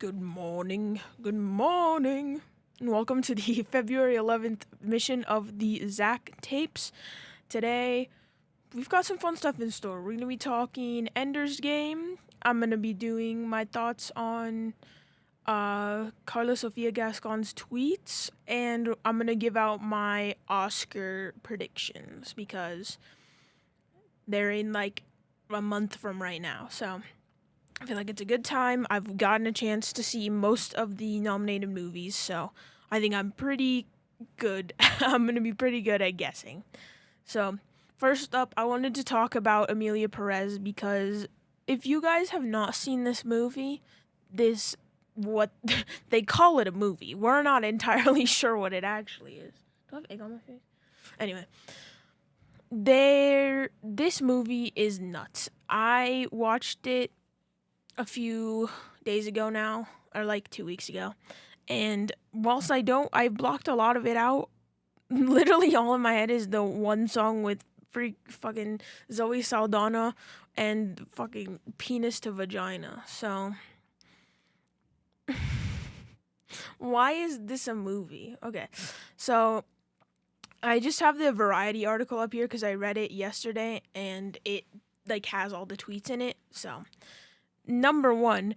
Good morning, and welcome to the February 11th mission of the Zac Tapes. Today, we've got some fun stuff in store. We're going to be talking Ender's Game. I'm going to be doing my thoughts on Karla Sofía Gascón's tweets, and I'm going to give out my Oscar predictions because they're in like a month from right now, so I feel like it's a good time. I've gotten a chance to see most of the nominated movies, so I think I'm pretty good. I'm going to be pretty good at guessing. So, first up, I wanted to talk about Emilia Perez because if you guys have not seen this movie, what they call it a movie. We're not entirely sure what it actually is. Do I have egg on my face? Anyway, this movie is nuts. I watched it a few days ago now, or like 2 weeks ago, and whilst I blocked a lot of it out. Literally all in my head is the one song with fucking Zoe Saldana and fucking Penis to Vagina. So why is this a movie? Okay, so I just have the Variety article up here because I read it yesterday and it like has all the tweets in it. So number one,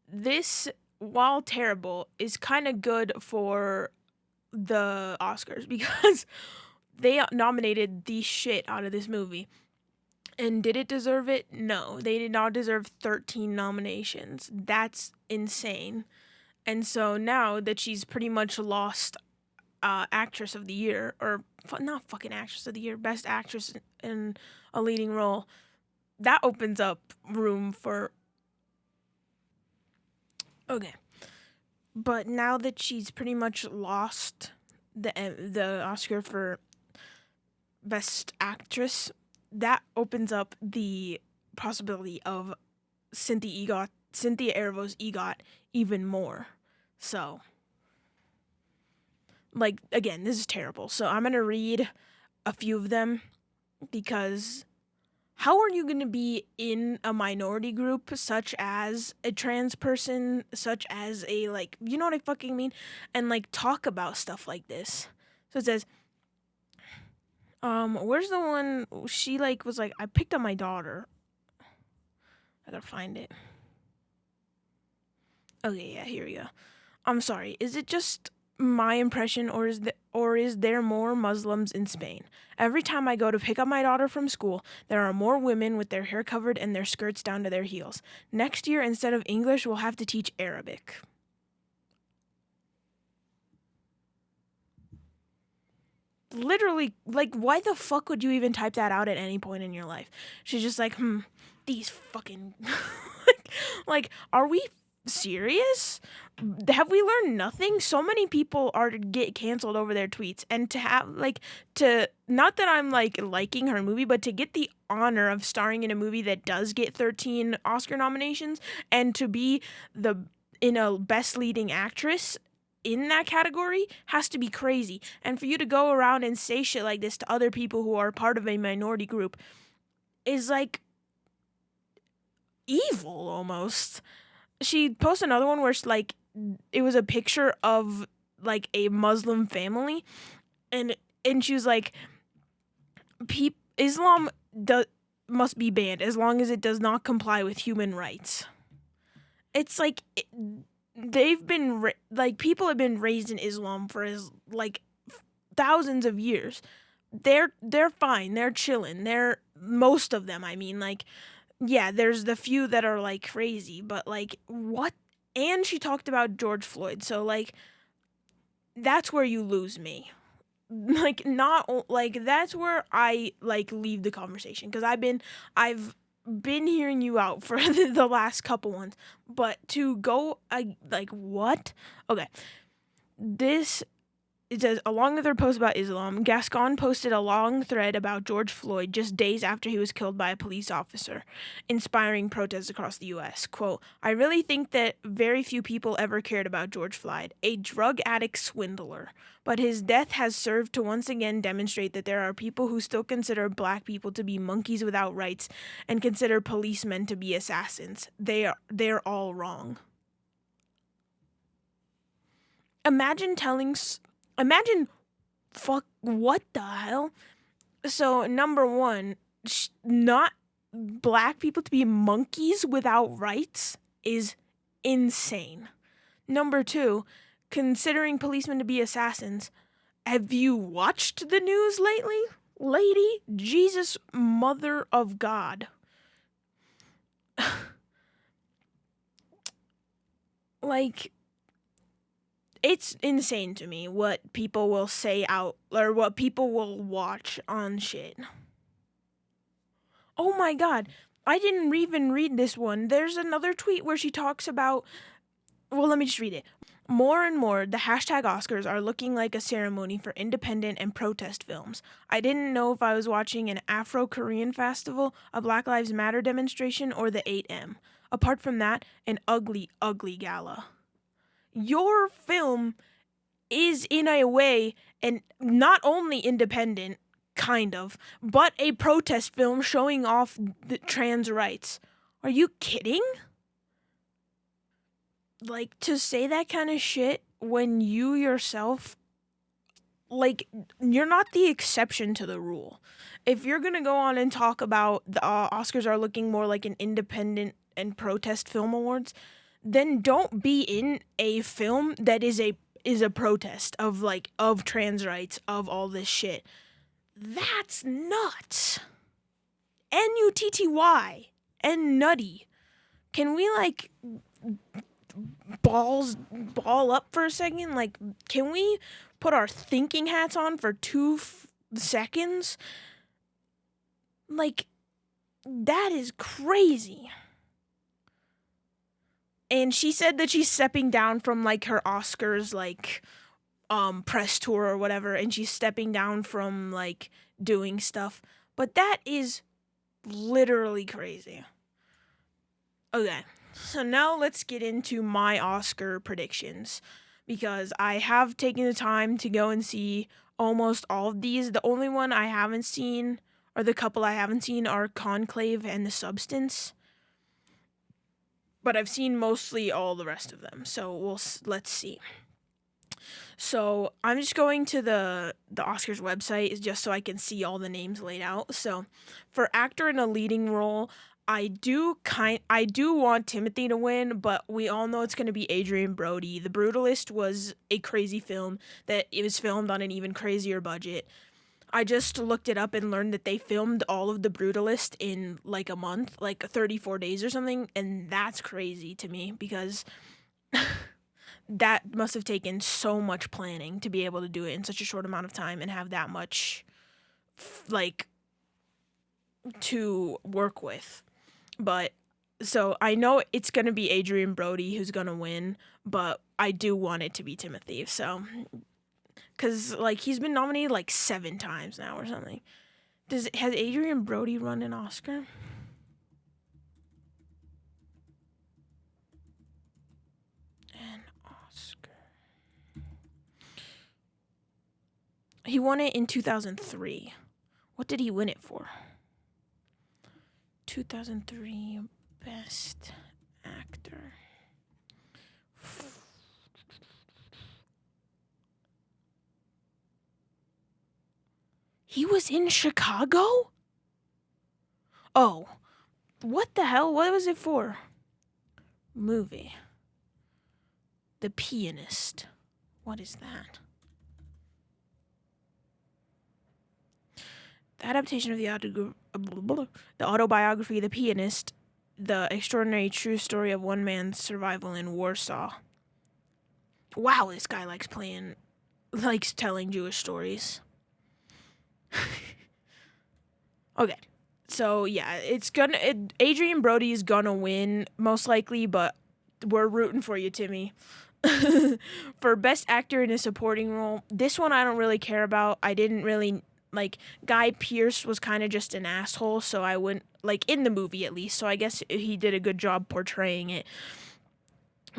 this, while terrible, is kind of good for the Oscars because they nominated the shit out of this movie. And did it deserve it? No, they did not deserve 13 nominations. That's insane. And so now that she's pretty much lost Actress of the Year, or not fucking Actress of the Year, Best Actress in a leading role, that opens up room for... Okay. But now that she's pretty much lost the Oscar for Best Actress, that opens up the possibility of Cynthia Erivo's EGOT even more. So, like, again, this is terrible. So I'm going to read a few of them because how are you going to be in a minority group such as a trans person, such as a, like, you know what I fucking mean? And, like, talk about stuff like this. So it says, where's the one she, like, was like, I picked up my daughter. I gotta find it. Okay, yeah, here we go. I'm sorry, is it just my impression, or is there more Muslims in Spain? Every time I go to pick up my daughter from school, there are more women with their hair covered and their skirts down to their heels. Next year, instead of English, we'll have to teach Arabic. Literally, like, why the fuck would you even type that out at any point in your life? She's just like, these fucking... like, are we serious? Have we learned nothing? So many people are to get canceled over their tweets, and to have not that I'm like liking her movie, but to get the honor of starring in a movie that does get 13 Oscar nominations and to be in a best leading actress in that category has to be crazy. And for you to go around and say shit like this to other people who are part of a minority group is like evil almost. She posted another one where it was a picture of like a Muslim family, and she was like, Islam must be banned as long as it does not comply with human rights. It's like they've been people have been raised in Islam for thousands of years. They're fine. They're chilling. Most of them, I mean, like, yeah, there's the few that are like crazy, but like what? And she talked about George Floyd. So like that's where you lose me. Like, not like, that's where I like leave the conversation, because I've been hearing you out for the last couple ones, but to go like what? Okay, it says, along with her post about Islam, Gascon posted a long thread about George Floyd just days after he was killed by a police officer, inspiring protests across the U.S. Quote, I really think that very few people ever cared about George Floyd, a drug addict swindler. But his death has served to once again demonstrate that there are people who still consider black people to be monkeys without rights and consider policemen to be assassins. They're all wrong. imagine imagine, fuck, what the hell? So, number one, not black people to be monkeys without rights is insane. Number two, considering policemen to be assassins. Have you watched the news lately, lady? Jesus, mother of God. Like, it's insane to me what people will say out, or what people will watch on shit. Oh my God, I didn't even read this one. There's another tweet where she talks about, well, let me just read it. More and more, the hashtag Oscars are looking like a ceremony for independent and protest films. I didn't know if I was watching an Afro-Korean festival, a Black Lives Matter demonstration, or the 8M. Apart from that, an ugly, ugly gala. Your film is, in a way, and not only independent, kind of, but a protest film showing off the trans rights. Are you kidding? Like, to say that kind of shit when you yourself, like, you're not the exception to the rule. If you're gonna go on and talk about the Oscars are looking more like an independent and protest film awards, then don't be in a film that is a protest of trans rights, of all this shit. That's nuts. NUTTY and nutty. Can we ball up for a second? Like, can we put our thinking hats on for 2 seconds? Like, that is crazy. And she said that she's stepping down from her Oscars press tour or whatever, and she's stepping down from doing stuff. But that is literally crazy. Okay, so now let's get into my Oscar predictions, because I have taken the time to go and see almost all of these. The only one I haven't seen, or the couple I haven't seen, are Conclave and The Substance. But I've seen mostly all the rest of them, so let's see. So I'm just going to the Oscars website just so I can see all the names laid out. So for actor in a leading role, I do want Timothy to win, but we all know it's going to be Adrian Brody. The Brutalist was a crazy film that it was filmed on an even crazier budget. I just looked it up and learned that they filmed all of The Brutalist in a month, 34 days or something, and that's crazy to me because that must have taken so much planning to be able to do it in such a short amount of time and have that much to work with. But so I know it's going to be Adrian Brody who's going to win, but I do want it to be Timothy. So because he's been nominated 7 times now or something. Has Adrian Brody won an Oscar? An Oscar. He won it in 2003. What did he win it for? 2003 Best Actor. He was in Chicago? Oh, what the hell? What was it for? Movie. The Pianist. What is that? The adaptation of the autobiography, The Pianist, the extraordinary true story of one man's survival in Warsaw. Wow, this guy likes telling Jewish stories. Okay, so yeah, Adrian Brody is gonna win most likely, but we're rooting for you, Timmy. For Best Actor in a Supporting Role, this one I don't really care about. I didn't really Guy Pearce was kind of just an asshole, so I wouldn't in the movie at least. So I guess he did a good job portraying it.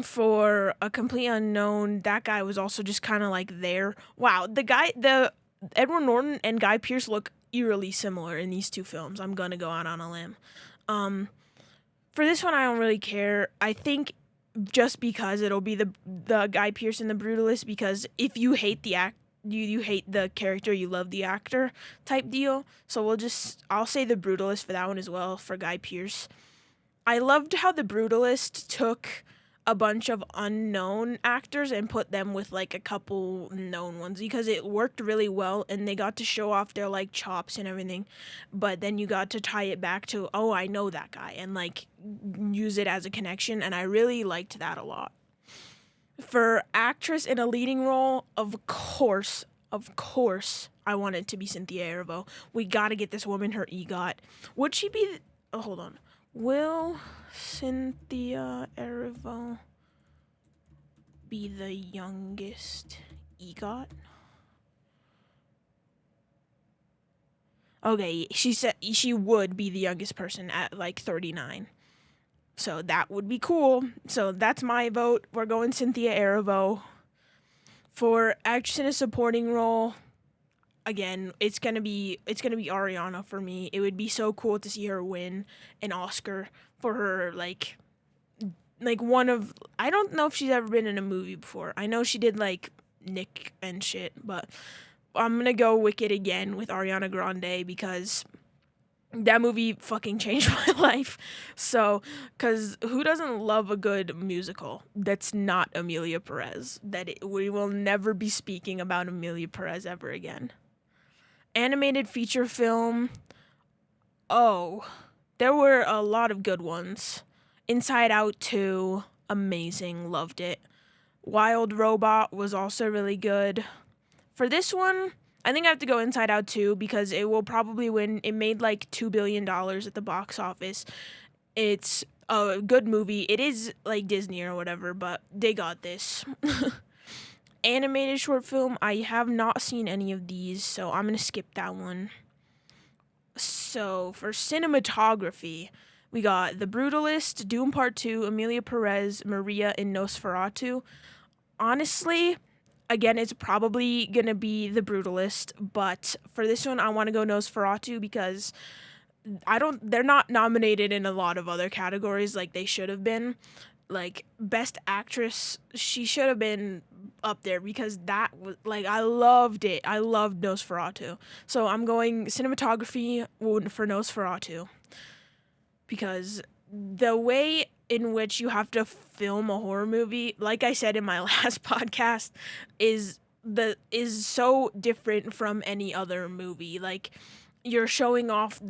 For A Complete Unknown, that guy was also just kind of there. Wow, the Edward Norton and Guy Pearce look eerily similar in these two films. I'm gonna go out on a limb. For this one, I don't really care. I think just because it'll be the Guy Pearce in The Brutalist, because if you hate the you hate the character, you love the actor type deal. So I'll say The Brutalist for that one as well, for Guy Pearce. I loved how The Brutalist took a bunch of unknown actors and put them with like a couple known ones, because it worked really well and they got to show off their like chops and everything. But then you got to tie it back to, oh, I know that guy, and like use it as a connection, and I really liked that a lot. For actress in a leading role, of course, I want it to be Cynthia Erivo. We got to get this woman her EGOT. Would she be... Oh, hold on. Will Cynthia Erivo be the youngest EGOT? Okay, she said she would be the youngest person at like 39. So that would be cool. So that's my vote. We're going Cynthia Erivo. For actress in a supporting role, again, it's gonna be Ariana for me. It would be so cool to see her win an Oscar for her like one of, I don't know if she's ever been in a movie before. I know she did like Nick and shit, but I'm gonna go Wicked again with Ariana Grande, because that movie fucking changed my life. So, because who doesn't love a good musical that's not Amelia Perez? We will never be speaking about Amelia Perez ever again. Animated feature film. Oh, there were a lot of good ones. Inside Out 2, amazing, loved it. Wild Robot was also really good. For this one, I think I have to go Inside Out 2, because it will probably win. It made like $2 billion at the box office. It's a good movie. It is like Disney or whatever, but they got this. Animated short film, I have not seen any of these, so I'm going to skip that one. So for cinematography, we got The Brutalist, Doom Part 2, Amelia Perez, Maria, and Nosferatu. Honestly, again, it's probably going to be The Brutalist, but for this one, I want to go Nosferatu, because they're not nominated in a lot of other categories like they should have been. Like, Best Actress, she should have been up there, because that was, like, I loved it. I loved Nosferatu. So I'm going cinematography for Nosferatu, because the way in which you have to film a horror movie, like I said in my last podcast, is so different from any other movie. Like, you're showing off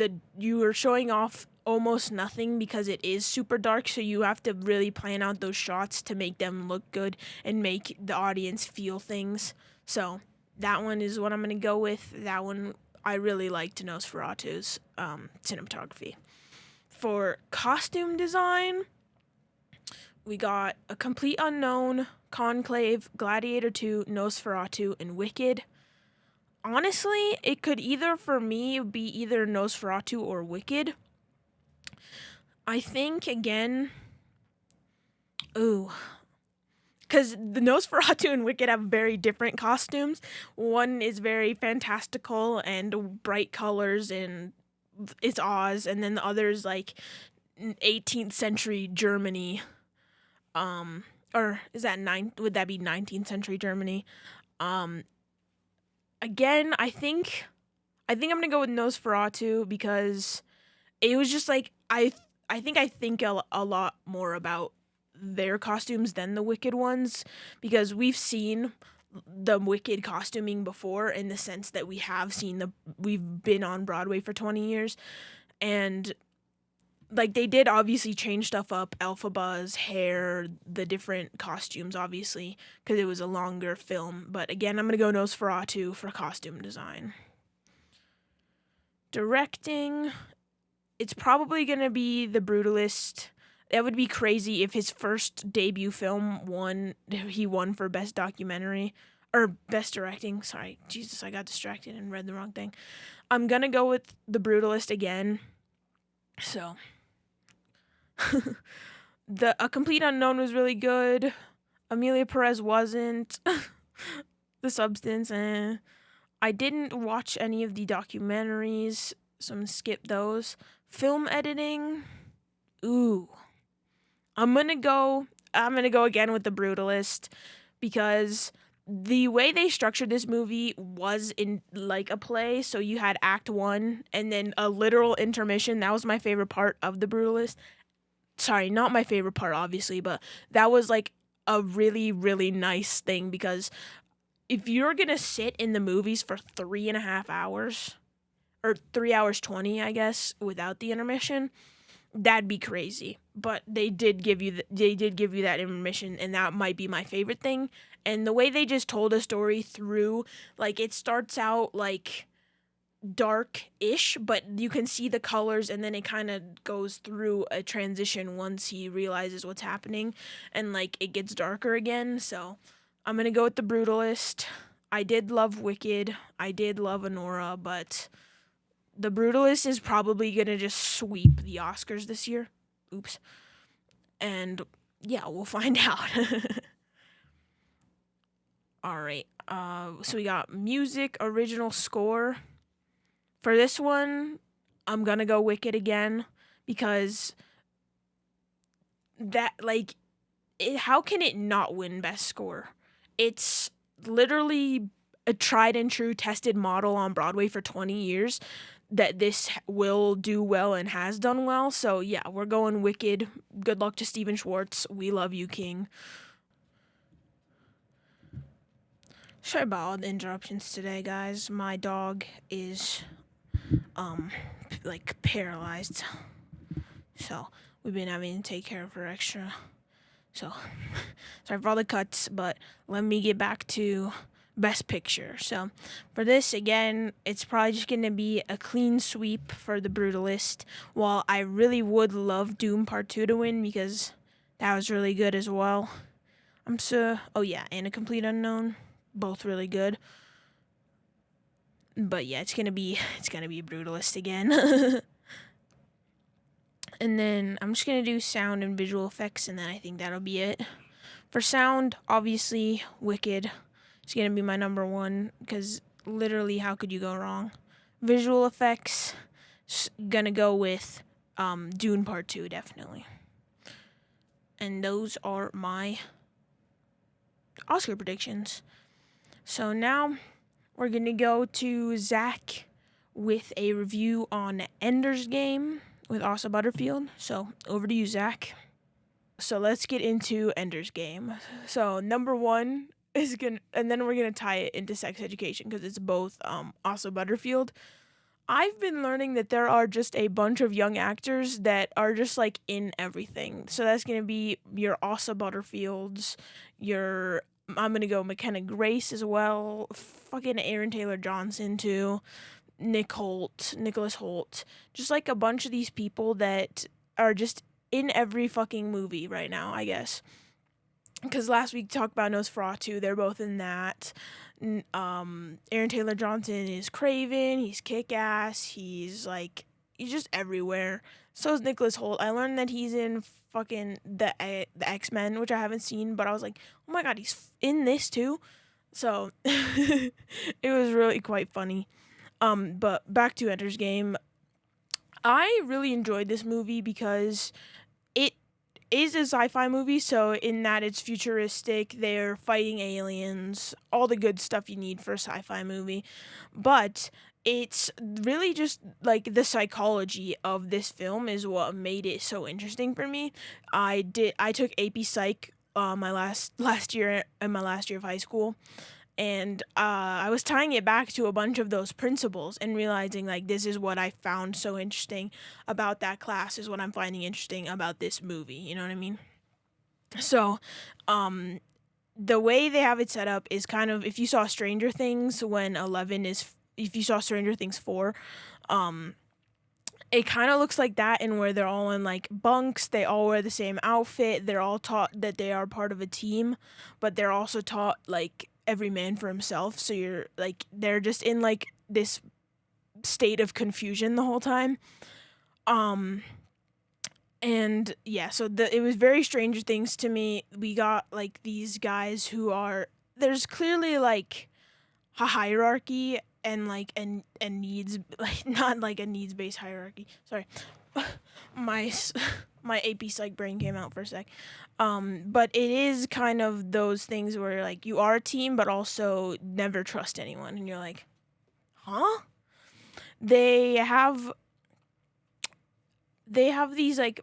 almost nothing, because it is super dark, so you have to really plan out those shots to make them look good and make the audience feel things. So that one is what I'm going to go with. That one, I really liked Nosferatu's cinematography. For costume design, we got A Complete Unknown, Conclave, Gladiator 2, Nosferatu, and Wicked. Honestly, it could either, for me, be either Nosferatu or Wicked. I think, again, because the Nosferatu and Wicked have very different costumes. One is very fantastical and bright colors, and it's Oz, and then the other is like 18th century Germany. Or is that would that be 19th century Germany? Again, I think I'm gonna go with Nosferatu, because it was just like I think a lot more about their costumes than the Wicked ones, because we've seen the Wicked costuming before, in the sense that we've been on Broadway for 20 years, and like they did obviously change stuff up, Elphaba's hair, the different costumes, obviously, because it was a longer film. But again, I'm gonna go Nosferatu for costume design. Directing, it's probably gonna be The Brutalist. That would be crazy if his first debut film he won for Best Documentary, or Best Directing. Sorry, Jesus, I got distracted and read the wrong thing. I'm gonna go with The Brutalist again. So A Complete Unknown was really good. Amelia Perez wasn't. The Substance, I didn't watch any of the documentaries, so I'm gonna skip those. Film editing, I'm gonna go, I'm going to go again with The Brutalist because the way they structured this movie was in like a play. So you had act 1 and then a literal intermission. That was my favorite part of The Brutalist. Sorry, not my favorite part, obviously, but that was like a really, really nice thing because if you're going to sit in the movies for 3.5 hours, or 3 hours 20, I guess, without the intermission, that'd be crazy. But they did give you that intermission, and that might be my favorite thing. And the way they just told a story through, like, it starts out like dark-ish, but you can see the colors, and then it kind of goes through a transition once he realizes what's happening, and like it gets darker again. So I'm gonna go with The Brutalist. I did love Wicked. I did love Honora, but The Brutalist is probably gonna just sweep the Oscars this year. Oops. And yeah, we'll find out. All right. So we got music, original score. For this one, I'm gonna go Wicked again because that how can it not win Best Score? It's literally a tried and true tested model on Broadway for 20 years that this will do well and has done well. So yeah, we're going Wicked. Good luck to Steven Schwartz. We love you, King. Sorry about all the interruptions today, guys. My dog is paralyzed. So we've been having to take care of her extra. So sorry for all the cuts, but let me get back to Best Picture. So for this, again, it's probably just going to be a clean sweep for The Brutalist. While I really would love Doom Part 2 to win because that was really good as well. And A Complete Unknown. Both really good. But yeah, it's gonna be Brutalist again. And then I'm just gonna do sound and visual effects, and then I think that'll be it. For sound, obviously, Wicked is gonna be my number one because literally, how could you go wrong? Visual effects, gonna go with Dune Part 2, definitely. And those are my Oscar predictions. So now we're going to go to Zac with a review on Ender's Game with Asa Butterfield. So over to you, Zac. So let's get into Ender's Game. So number one is and then we're going to tie it into sex education because it's both Asa Butterfield. I've been learning that there are just a bunch of young actors that are just like in everything. So that's going to be your Asa Butterfields, I'm going to go McKenna Grace as well, fucking Aaron Taylor Johnson too, Nicholas Hoult, just like a bunch of these people that are just in every fucking movie right now, I guess. Because last week talked about Nosferatu, they're both in that. Aaron Taylor Johnson is Craven, he's Kick-Ass, he's just everywhere. So is Nicholas Hoult. I learned that he's in fucking the X-Men, which I haven't seen, but I was like, oh my god, he's in this too. So it was really quite funny. But back to Ender's Game. I really enjoyed this movie because it is a sci-fi movie, so in that it's futuristic, they're fighting aliens, all the good stuff you need for a sci-fi movie. But it's really just like the psychology of this film is what made it so interesting for me. I took AP Psych my last year of high school, and I was tying it back to a bunch of those principles and realizing like this is what I found so interesting about that class is what I'm finding interesting about this movie. You know what I mean? So, the way they have it set up is kind of if you saw Stranger Things if you saw Stranger Things 4, it kind of looks like that, and where they're all in like bunks, they all wear the same outfit, they're all taught that they are part of a team, but they're also taught like every man for himself. So you're like they're just in like this state of confusion the whole time. And yeah, so it was very Stranger Things to me. We got like these guys there's clearly like a hierarchy and like and needs, like not like a needs based hierarchy. Sorry, my My AP Psych brain came out for a sec. But it is kind of those things where like you are a team, but also never trust anyone, and you're like, huh? They have these like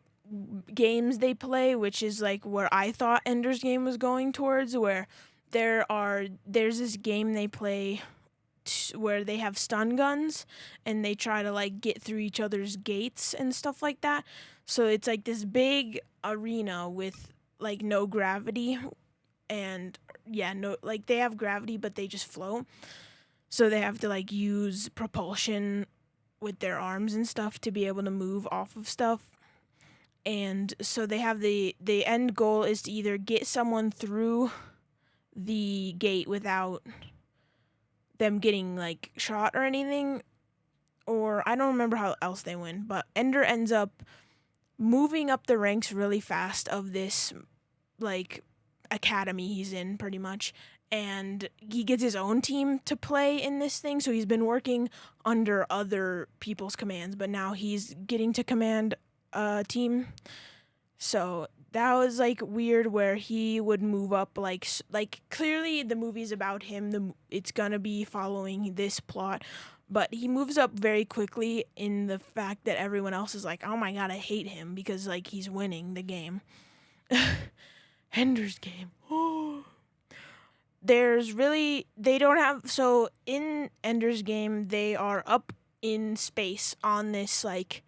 games they play, which is like where I thought Ender's Game was going towards, where there's this game they play where they have stun guns and they try to like get through each other's gates and stuff like that. So it's like this big arena with like no gravity, and no, like they have gravity but they just float. So they have to like use propulsion with their arms and stuff to be able to move off of stuff. And so they have the end goal is to either get someone through the gate without them getting like shot or anything, or I don't remember how else they win, but Ender ends up moving up the ranks really fast of this like academy he's in pretty much, and he gets his own team to play in this thing. So he's been working under other people's commands, but now he's getting to command a team. So that was like weird where he would move up like clearly the movie's about him, it's gonna be following this plot, but he moves up very quickly in the fact that everyone else is like, oh my god, I hate him because like he's winning the game. Ender's Game. They don't have, so in Ender's Game they are up in space on this like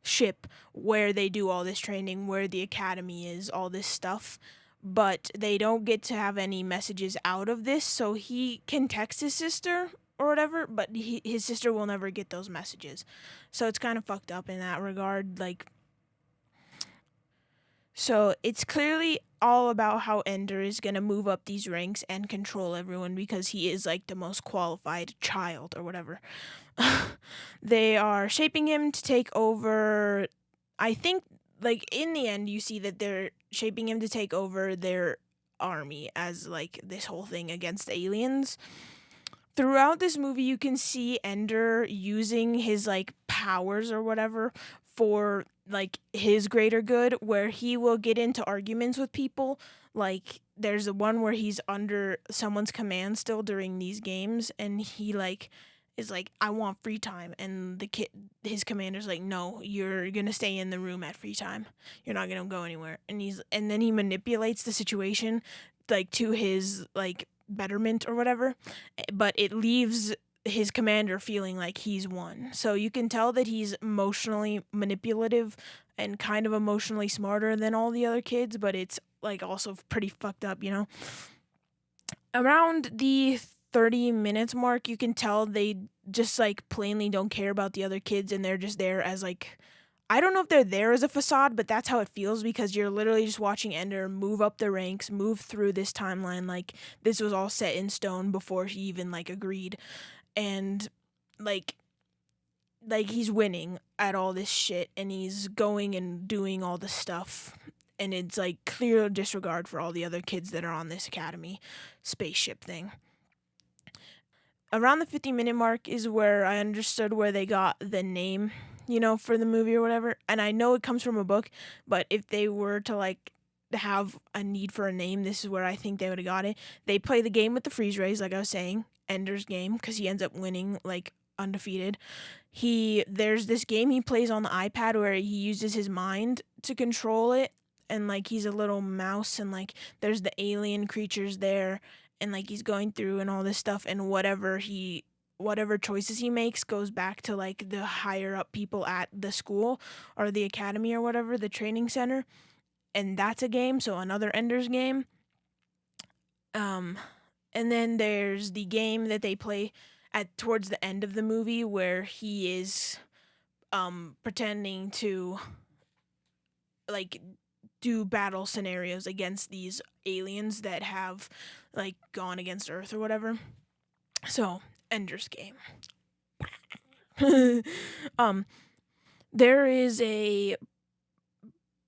ship where they do all this training, where the academy is, all this stuff, but they don't get to have any messages out of this. So he can text his sister or whatever, but his sister will never get those messages. So it's kind of fucked up in that regard. Like, so it's clearly all about how Ender is going to move up these ranks and control everyone because he is like the most qualified child or whatever. They are shaping him to take over. I think like in the end you see that they're shaping him to take over their army as like this whole thing against the aliens. Throughout this movie you can see Ender using his like powers or whatever for like his greater good, where he will get into arguments with people. Like there's the one where he's under someone's command still during these games, and he like is like, I want free time, and his commander's like, no, you're gonna stay in the room at free time, you're not gonna go anywhere. And then he manipulates the situation like to his like betterment or whatever, but it leaves his commander feeling like he's won. So you can tell that he's emotionally manipulative and kind of emotionally smarter than all the other kids, but it's like also pretty fucked up, you know? Around the 30 minutes mark, you can tell they just like plainly don't care about the other kids, and they're just there as like, I don't know if they're there as a facade, but that's how it feels because you're literally just watching Ender move up the ranks, move through this timeline. Like this was all set in stone before he even like agreed. And like he's winning at all this shit, and he's going and doing all this stuff, and it's like clear disregard for all the other kids that are on this academy spaceship thing. Around the 50-minute mark is where I understood where they got the name, you know, for the movie or whatever. And I know it comes from a book, but if they were to like have a need for a name, this is where I think they would have got it. They play the game with the freeze rays, like I was saying, Ender's Game, because he ends up winning like undefeated. There's this game he plays on the iPad where he uses his mind to control it, and like he's a little mouse, and like there's the alien creatures there, and like he's going through and all this stuff, and whatever choices he makes goes back to like the higher up people at the school or the academy or whatever, the training center. And that's a game, so another Ender's Game. And then there's the game that they play towards the end of the movie where he is pretending to like do battle scenarios against these aliens that have like gone against Earth or whatever. So, Ender's Game.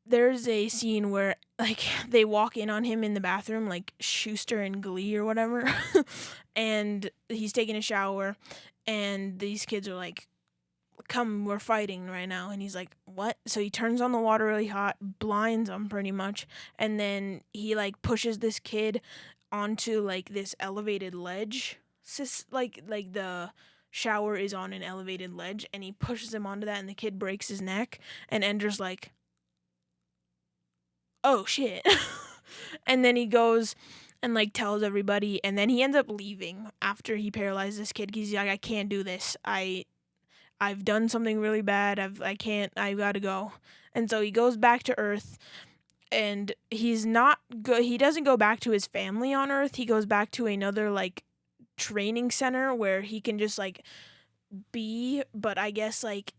There's a scene where like they walk in on him in the bathroom, like Schuster and Glee or whatever, and he's taking a shower, and these kids are like come, we're fighting right now. And he's like, what? So he turns on the water really hot, blinds him pretty much, and then he like pushes this kid onto like this elevated ledge. Like the shower is on an elevated ledge, and he pushes him onto that, and the kid breaks his neck, and Ender's like, oh shit. And then he goes and like tells everybody, and then he ends up leaving after he paralyzed this kid. He's like, I can't do this. I've done something really bad. I gotta go. And so he goes back to Earth, and he doesn't go back to his family on Earth. He goes back to another like training center where he can just like be, but I guess like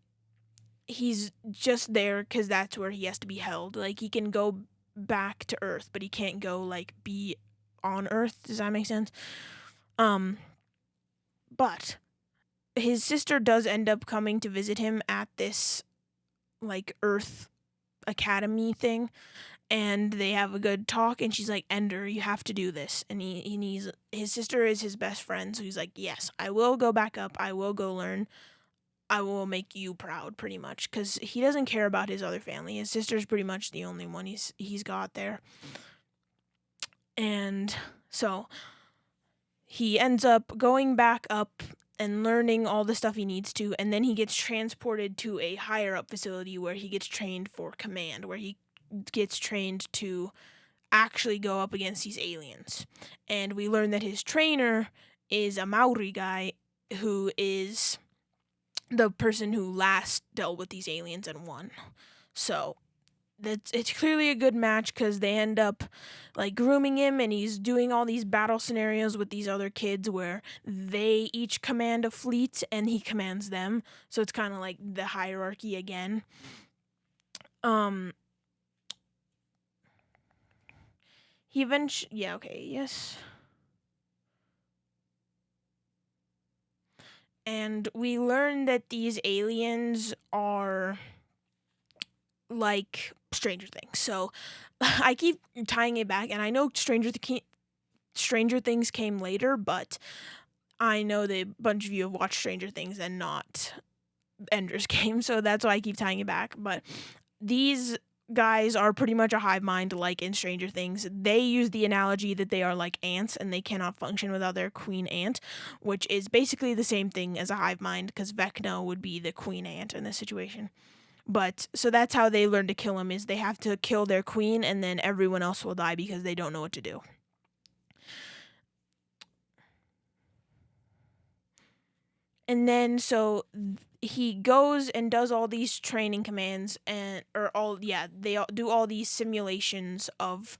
he's just there because that's where he has to be held. Like he can go back to Earth, but he can't go like be on Earth. Does that make sense? But his sister does end up coming to visit him at this like Earth Academy thing, and they have a good talk, and she's like, Ender, you have to do this. And his sister is his best friend, so he's like, yes, I will go back up, I will go learn, I will make you proud, pretty much, because he doesn't care about his other family. His sister's pretty much the only one he's got there. And so he ends up going back up and learning all the stuff he needs to, and then he gets transported to a higher up facility where he gets trained for command, where he gets trained to actually go up against these aliens. And we learn that his trainer is a Maori guy who is the person who last dealt with these aliens and won. So it's clearly a good match because they end up like grooming him, and he's doing all these battle scenarios with these other kids where they each command a fleet and he commands them. So it's kind of like the hierarchy again. He eventually, yeah, okay, yes. And we learn that these aliens are like Stranger Things. So I keep tying it back, and I know Stranger Things came later, but I know that a bunch of you have watched Stranger Things and not Ender's Game, so that's why I keep tying it back. But these guys are pretty much a hive mind, like in Stranger Things. They use the analogy that they are like ants and they cannot function without their queen ant, which is basically the same thing as a hive mind, because Vecna would be the queen ant in this situation. But so that's how they learn to kill him, is they have to kill their queen, and then everyone else will die because they don't know what to do. And then so he goes and does all these training commands, they do all these simulations of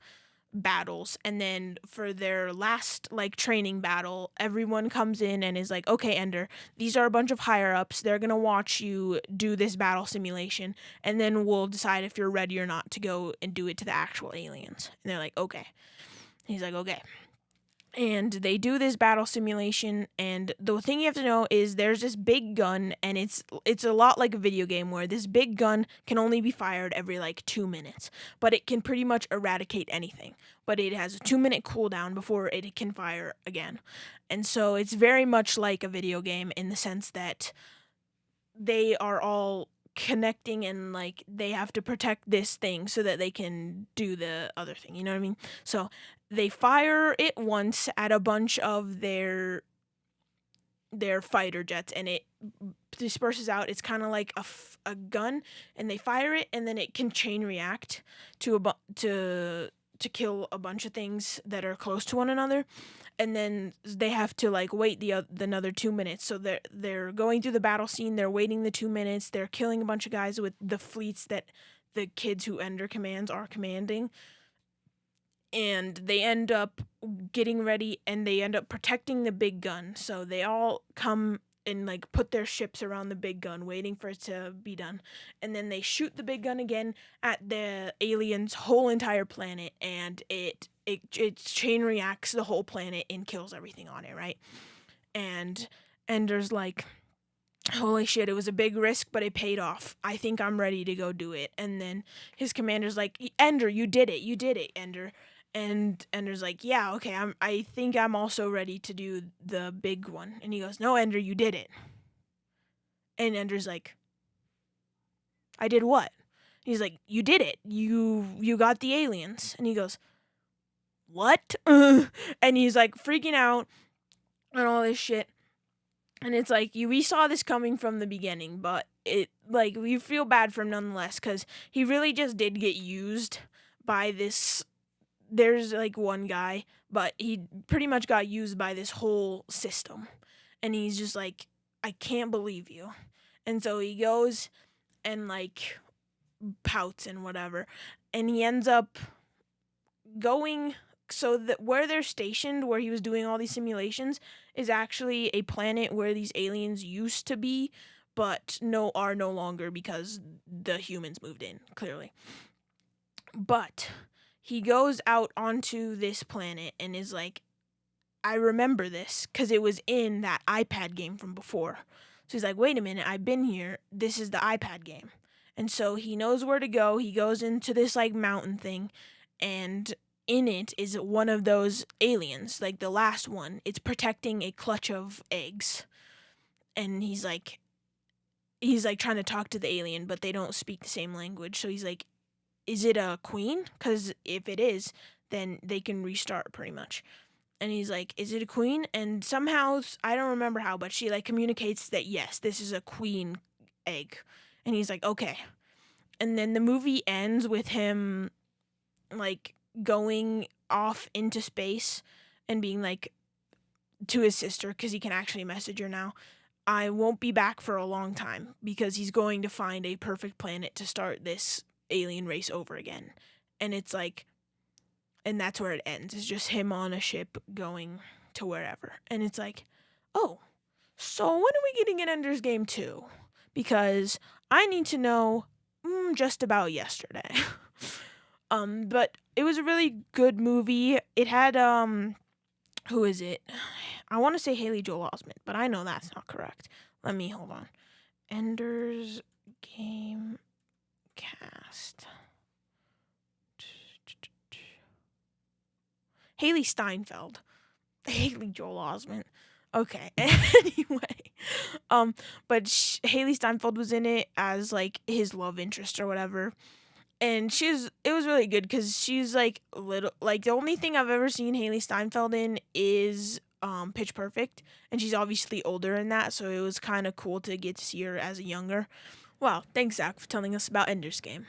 battles, and then for their last like training battle, everyone comes in and is like, okay, Ender, these are a bunch of higher ups, they're gonna watch you do this battle simulation, and then we'll decide if you're ready or not to go and do it to the actual aliens. And they're like, okay. He's like, okay. And they do this battle simulation, and the thing you have to know is there's this big gun, and it's a lot like a video game where this big gun can only be fired every like 2 minutes, but it can pretty much eradicate anything. But it has a 2-minute cooldown before it can fire again. And so it's very much like a video game in the sense that they are all connecting, and like they have to protect this thing so that they can do the other thing, you know what I mean? So they fire it once at a bunch of their fighter jets, and it disperses out. It's kind of like a gun, and they fire it, and then it can chain react to kill a bunch of things that are close to one another. And then they have to like wait the another 2 minutes. So they're going through the battle scene. They're waiting the 2 minutes. They're killing a bunch of guys with the fleets that the kids who Ender commands are commanding. And they end up getting ready, and they end up protecting the big gun. So they all come and like put their ships around the big gun, waiting for it to be done. And then they shoot the big gun again at the aliens' whole entire planet, and it chain reacts the whole planet and kills everything on it, right? And Ender's like, holy shit, it was a big risk, but it paid off. I think I'm ready to go do it. And then his commander's like, Ender, you did it, Ender. And Ender's like, yeah, okay, I think I'm also ready to do the big one. And he goes, no, Ender, you did it. And Ender's like, I did what? He's like, you did it. You got the aliens. And he goes, what? And he's like freaking out and all this shit. And it's like, we saw this coming from the beginning, but we feel bad for him nonetheless, because he really just did get used by this. There's like one guy, but he pretty much got used by this whole system. And he's just like, I can't believe you. And so he goes and like pouts and whatever. And he ends up going, so that where they're stationed, where he was doing all these simulations, is actually a planet where these aliens used to be, but are no longer, because the humans moved in, clearly. But he goes out onto this planet and is like, I remember this because it was in that iPad game from before. So he's like, wait a minute, I've been here. This is the iPad game. And so he knows where to go. He goes into this like mountain thing, and in it is one of those aliens, like the last one. It's protecting a clutch of eggs. And he's like trying to talk to the alien, but they don't speak the same language. So he's like, is it a queen? Because if it is, then they can restart pretty much. And he's like, is it a queen? And somehow, I don't remember how, but she like communicates that yes, this is a queen egg. And he's like, okay. And then the movie ends with him like going off into space and being like to his sister, because he can actually message her now, I won't be back for a long time, because he's going to find a perfect planet to start this alien race over again. And it's like, and that's where it ends. It's just him on a ship going to wherever. And it's like, oh, so when are we getting an Ender's Game 2? Because I need to know just about yesterday. But it was a really good movie. It had, who is it? I want to say Haley Joel Osment, but I know that's not correct. Hold on. Ender's Game cast. Haley Steinfeld. Haley Joel Osment. Okay. Anyway, but Haley Steinfeld was in it as like his love interest or whatever. And it was really good because she's like little, like the only thing I've ever seen Haley Steinfeld in is Pitch Perfect, and she's obviously older in that, so it was kind of cool to get to see her as a younger. Wow, thanks Zach for telling us about Ender's Game.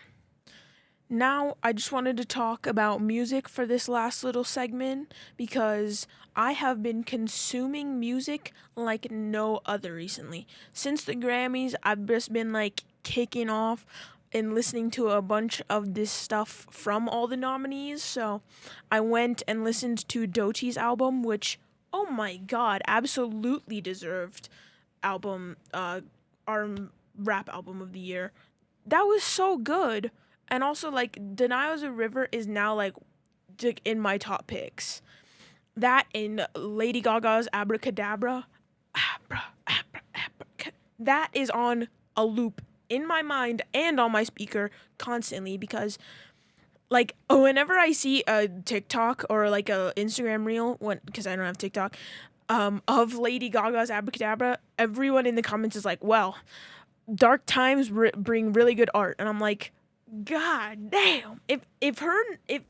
Now, I just wanted to talk about music for this last little segment, because I have been consuming music like no other recently. Since the Grammys, I've just been like kicking off and listening to a bunch of this stuff from all the nominees. So I went and listened to Doechie's album, which, oh my god, absolutely deserved album, our rap album of the year. That was so good. And also, like, Denial's a River is now, like, in my top picks. That and Lady Gaga's Abracadabra. That is on a loop in my mind and on my speaker constantly, because, like, whenever I see a TikTok or, like, a Instagram reel, because I don't have TikTok, of Lady Gaga's Abracadabra, everyone in the comments is like, well, dark times bring really good art. And I'm like, god damn, if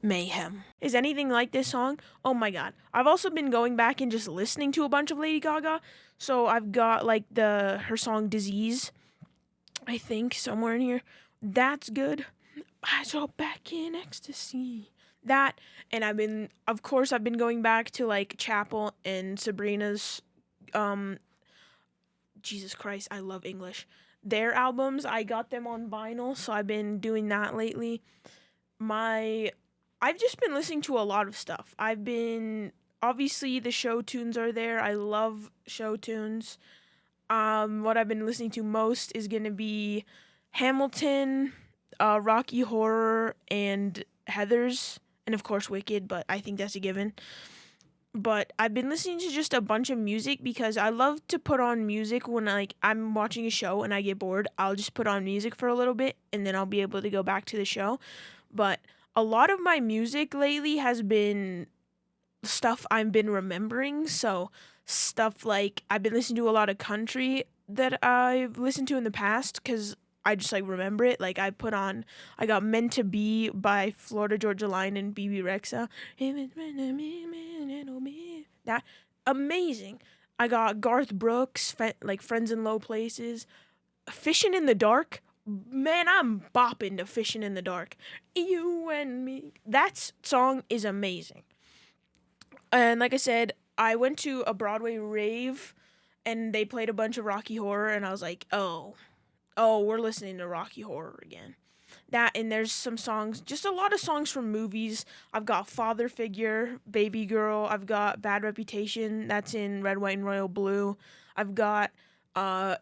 Mayhem is anything like this song, oh my god. I've also been going back and just listening to a bunch of Lady Gaga, so I've got like her song Disease, I think, somewhere in here. That's good. I saw Back in Ecstasy. That, and I've been going back to like Chapel and Sabrina's, Jesus Christ, I love English. Their albums, I got them on vinyl, so I've been doing that lately. I've just been listening to a lot of stuff. Obviously the show tunes are there. I love show tunes. What I've been listening to most is gonna be Hamilton, Rocky Horror, and Heathers, and of course Wicked, but I think that's a given. But I've been listening to just a bunch of music because I love to put on music when like I'm watching a show and I get bored. I'll just put on music for a little bit and then I'll be able to go back to the show. But a lot of my music lately has been stuff I've been remembering. So stuff like I've been listening to a lot of country that I've listened to in the past because I just like remember it. Like I got Meant to Be by Florida Georgia Line and BB Rexa. That amazing. I got Garth Brooks, like Friends in Low Places. Fishing in the Dark. Man, I'm bopping to Fishing in the Dark. You and me. That song is amazing. And like I said, I went to a Broadway rave and they played a bunch of Rocky Horror and I was like, oh, we're listening to Rocky Horror again. That, and there's some songs, just a lot of songs from movies. I've got Father Figure, Baby Girl. I've got Bad Reputation. That's in Red, White, and Royal Blue. I've got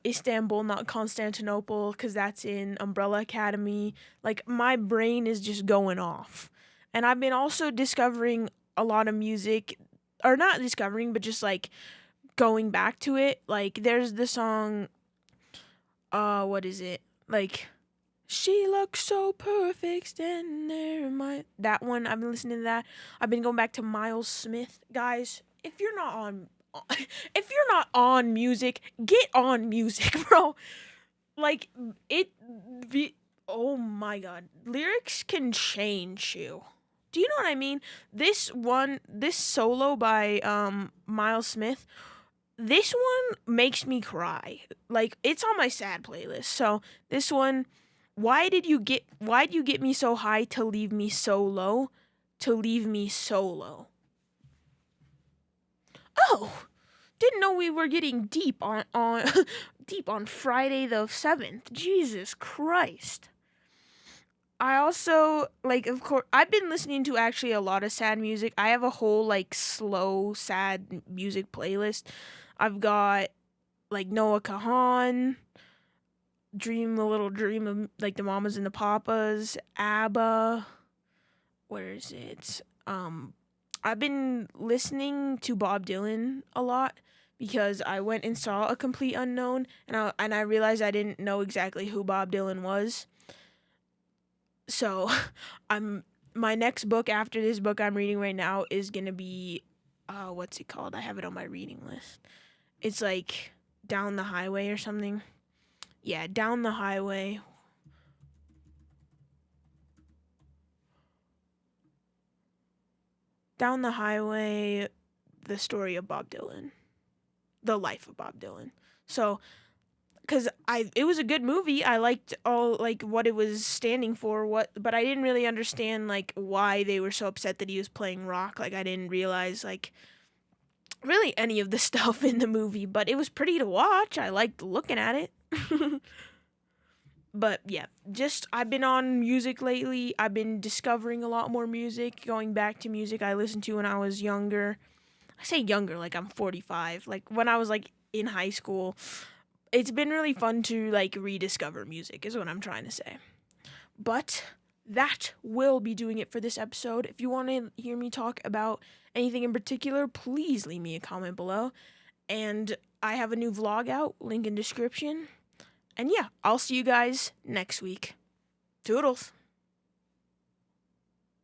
Istanbul, Not Constantinople, because that's in Umbrella Academy. Like, my brain is just going off. And I've been also discovering a lot of music, or not discovering, but just, like, going back to it. Like, there's the song, what is it? Like, she looks so perfect standing there. That one, I've been listening to that. I've been going back to Miles Smith. Guys, if you're not on music, get on music, bro. Like, oh my god. Lyrics can change you. Do you know what I mean? This solo by Miles Smith, this one makes me cry. Like, it's on my sad playlist. So, this one, why'd you get me so high to leave me so low? To leave me solo. Oh, didn't know we were getting deep on deep on Friday the 7th. Jesus Christ. I also, like, of course, I've been listening to actually a lot of sad music. I have a whole, like, slow, sad music playlist. I've got, like, Noah Kahan, Dream a Little Dream of, like, the Mamas and the Papas, ABBA. Where is it? I've been listening to Bob Dylan a lot because I went and saw A Complete Unknown, and I realized I didn't know exactly who Bob Dylan was. So, my next book after this book I'm reading right now is gonna be, what's it called? I have it on my reading list. It's like Down the Highway or something. Yeah, Down the Highway. Down the Highway, the story of Bob Dylan. The life of Bob Dylan. So, because it was a good movie. I liked all, like, what it was standing for, but I didn't really understand, like, why they were so upset that he was playing rock. Like, I didn't realize, like, really any of the stuff in the movie, but it was pretty to watch. I liked looking at it. But yeah, I've been on music lately. I've been discovering a lot more music, going back to music I listened to when I was younger. I say younger, like I'm 45. Like when I was like in high school. It's been really fun to like rediscover music is what I'm trying to say. But that will be doing it for this episode. If you want to hear me talk about anything in particular, please leave me a comment below. And I have a new vlog out, link in description. And yeah, I'll see you guys next week. Toodles.